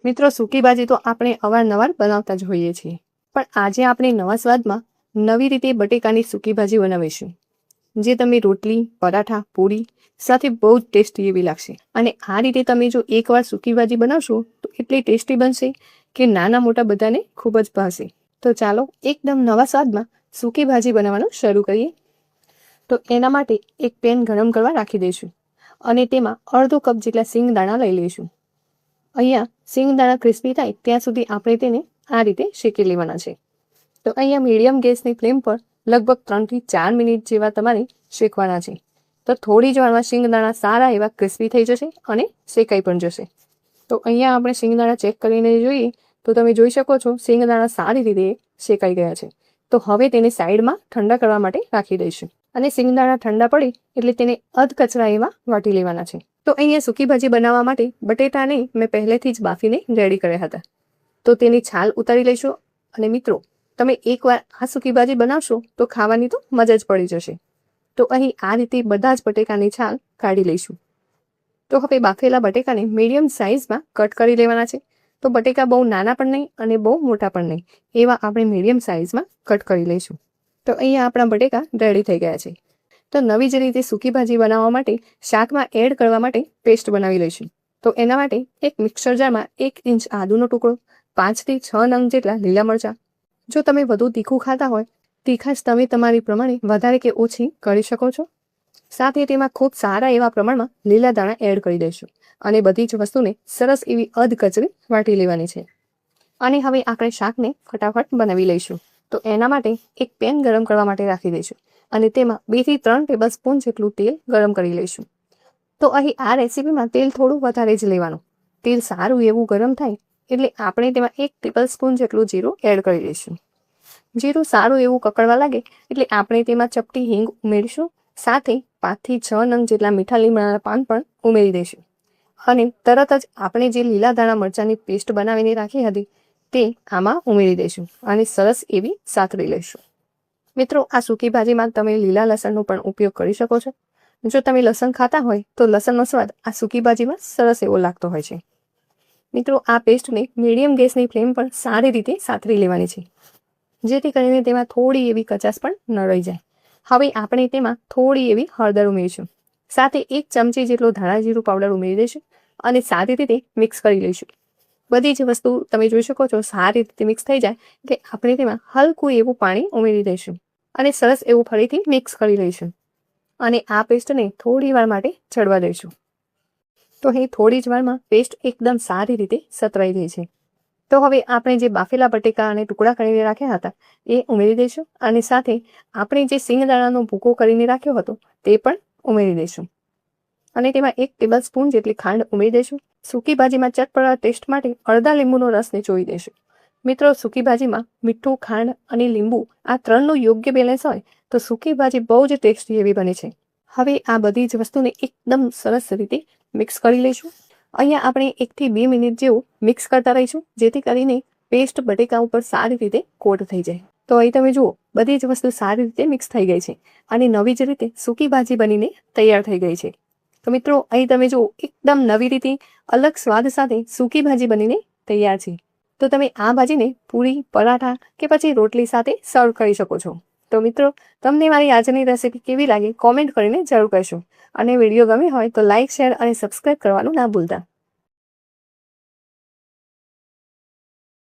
મિત્રો, સૂકી ભાજી તો આપણે અવારનવાર બનાવતા જ હોઈએ છીએ, પણ આજે આપણે નવા સ્વાદમાં નવી રીતે બટેકાની સૂકી ભાજી બનાવીશું, જે તમે રોટલી, પરાઠા, પૂરી સાથે બહુ જ ટેસ્ટી એવી લાગશે. અને આ રીતે તમે જો એકવાર સૂકી ભાજી બનાવશો તો એટલી ટેસ્ટી બનશે કે નાના મોટા બધાને ખૂબ જ ભાવશે. તો ચાલો એકદમ નવા સ્વાદમાં સૂકી ભાજી બનાવવાનું શરૂ કરીએ. તો એના માટે એક પેન ગરમ કરવા રાખી દઈશું અને તેમાં અડધો કપ જેટલા સિંગદાણા લઈ લઈશું. અહીંયા સિંગદાણા ક્રિસ્પી થાય ત્યાં સુધી આપણે તેને આ રીતે શેકી લેવાના છે. તો અહીંયા મીડિયમ ગેસની ફ્લેમ પર લગભગ 3 થી 4 મિનિટ જેવા તમારે શેકવાના છે. તો થોડી જ વારમાં સિંગદાણા સારા એવા ક્રિસ્પી થઈ જશે અને શેકાઈ પણ જશે. તો અહીંયા આપણે સિંગદાણા ચેક કરીને જોઈએ તો તમે જોઈ શકો છો સિંગદાણા સારી રીતે શેકાઈ ગયા છે. તો હવે તેને સાઈડમાં ઠંડા કરવા માટે રાખી દઈશું અને સિંગદાણા ઠંડા પડે એટલે તેને અધકચરા એવા વાટી લેવાના છે. તો અહીંયા સૂકી ભાજી બનાવવા માટે બટેટાને મેં પહેલેથી જ બાફીને રેડી કર્યા હતા. તો તેની છાલ ઉતારી લઈશું. અને મિત્રો, તમે એકવાર આ સૂકી ભાજી બનાવશો તો ખાવાની તો મજા જ પડી જશે. તો અહીં આ રીતે બધા જ બટેકાની છાલ કાઢી લઈશું. તો હવે બાફેલા બટેકાને મીડિયમ સાઇઝમાં કટ કરી લેવાના છે. તો બટેકા બહુ નાના પણ નહીં અને બહુ મોટા પણ નહીં, એવા આપણે મીડિયમ સાઇઝમાં કટ કરી લઈશું. તો અહીંયા આપણા બટેકા રેડી થઈ ગયા છે. તો નવી જ રીતે સૂકી ભાજી બનાવવા માટે શાકમાં એડ કરવા માટે પેસ્ટ બનાવી લઈશું. તો એના માટે એક મિક્સર જારમાં 1 ઇંચ આદુનો ટુકડો, 5 થી 6 નંગ જેટલા લીલા મરચાં. જો તમે વધુ તીખું ખાતા હોય, તીખાશ તમે તમારી પ્રમાણે વધારે કે ઓછી કરી શકો છો. સાથે તેમાં ખૂબ સારા એવા પ્રમાણમાં લીલા દાણા એડ કરી દઈશું અને બધી જ વસ્તુને સરસ એવી અધકચરી વાટી લેવાની છે. અને હવે આપણે શાકને ફટાફટ બનાવી લઈશું. તો એના માટે એક પેન ગરમ કરવા માટે રાખી દઈશું અને તેમાં 2 થી 3 ટેબલ સ્પૂન જેટલું તેલ ગરમ કરી લઈશું. તો અહીં આ રેસીપીમાં તેલ થોડું વધારે જ લેવાનું. તેલ સારું એવું ગરમ થાય એટલે આપણે તેમાં 1 ટેબલ સ્પૂન જેટલું જીરું એડ કરી દઈશું. જીરું સારું એવું કકડવા લાગે એટલે આપણે તેમાં ચપટી હિંગ ઉમેરીશું. સાથે 5 થી 6 નંગ જેટલા મીઠા લીમડાના પાન પણ ઉમેરી દઈશું. અને તરત જ આપણે જે લીલા દાણા મરચાંની પેસ્ટ બનાવીને રાખી હતી તે આમાં ઉમેરી દઈશું અને સરસ એવી સાતળી લઈશું. મિત્રો, આ સૂકી ભાજીમાં તમે લીલા લસણનો પણ ઉપયોગ કરી શકો છો. જો તમે લસણ ખાતા હોય તો લસણનો સ્વાદ આ સૂકી ભાજીમાં સરસ એવો લાગતો હોય છે. મિત્રો, આ પેસ્ટને મીડિયમ ગેસની ફ્લેમ પર સારી રીતે સાતળી લેવાની છે, જેથી કરીને તેમાં થોડી એવી કચાશ પણ ન રહી જાય. હવે આપણે તેમાં થોડી એવી હળદર ઉમેરીશું. સાથે 1 ચમચી જેટલો ધાણા જીરું પાવડર ઉમેરી દઈશું અને સારી રીતે મિક્સ કરી લઈશું. બધી જ વસ્તુ તમે જોઈ શકો છો સારી રીતે મિક્સ થઈ જાય એટલે આપણે તેમાં હલકું એવું પાણી ઉમેરી દઈશું અને સરસ એવું ફરીથી મિક્સ કરી લઈશું. અને આ પેસ્ટને થોડી વાર માટે ચડવા દઈશું. તો અહીં થોડી જ વારમાં પેસ્ટ એકદમ સારી રીતે સતરાઈ ગઈ છે. તો હવે આપણે જે બાફેલા બટેકા અને ટુકડા કરીને રાખ્યા હતા એ ઉમેરી દઈશું અને સાથે આપણે જે સિંગદાણાનો ભૂકો કરીને રાખ્યો હતો તે પણ ઉમેરી દઈશું અને તેમાં 1 ટેબલ સ્પૂન જેટલી ખાંડ ઉમેરી દઈશું. સૂકી ભાજીમાં ચટપટા ટેસ્ટ માટે અડધા લીંબુનો રસ નીચોવી દઈશું. મિત્રો, સૂકી ભાજીમાં મીઠું, ખાંડ અને લીંબુ આ 3નું યોગ્ય બેલેન્સ હોય તો સૂકી ભાજી બહુ જ ટેસ્ટી એવી બને છે. હવે આ બધી જ વસ્તુને એકદમ સરસ રીતે મિક્સ કરી લઈશું. અહીંયા આપણે 1 થી 2 મિનિટ જેવું મિક્સ કરતા રહીશું, જેથી કરીને પેસ્ટ બટેકા ઉપર સારી રીતે કોટ થઈ જાય. તો અહીં તમે જુઓ બધી જ વસ્તુ સારી રીતે મિક્સ થઈ ગઈ છે અને નવી જ રીતે સૂકી ભાજી બનીને તૈયાર થઈ ગઈ છે. તો મિત્રો, અહીં તમે જુઓ એકદમ નવી રીતે અલગ સ્વાદ સાથે સૂકી ભાજી બનીને તૈયાર છે. તો તમે આ ભાજીને પૂરી, પરાઠા કે પછી રોટલી સાથે સર્વ કરી શકો છો. તો મિત્રો, તમને મારી આજની રેસીપી કેવી લાગી કોમેન્ટ કરીને જરૂર કહેશો અને વિડીયો ગમે હોય તો લાઇક, શેર અને સબસ્ક્રાઈબ કરવાનું ના ભૂલતા.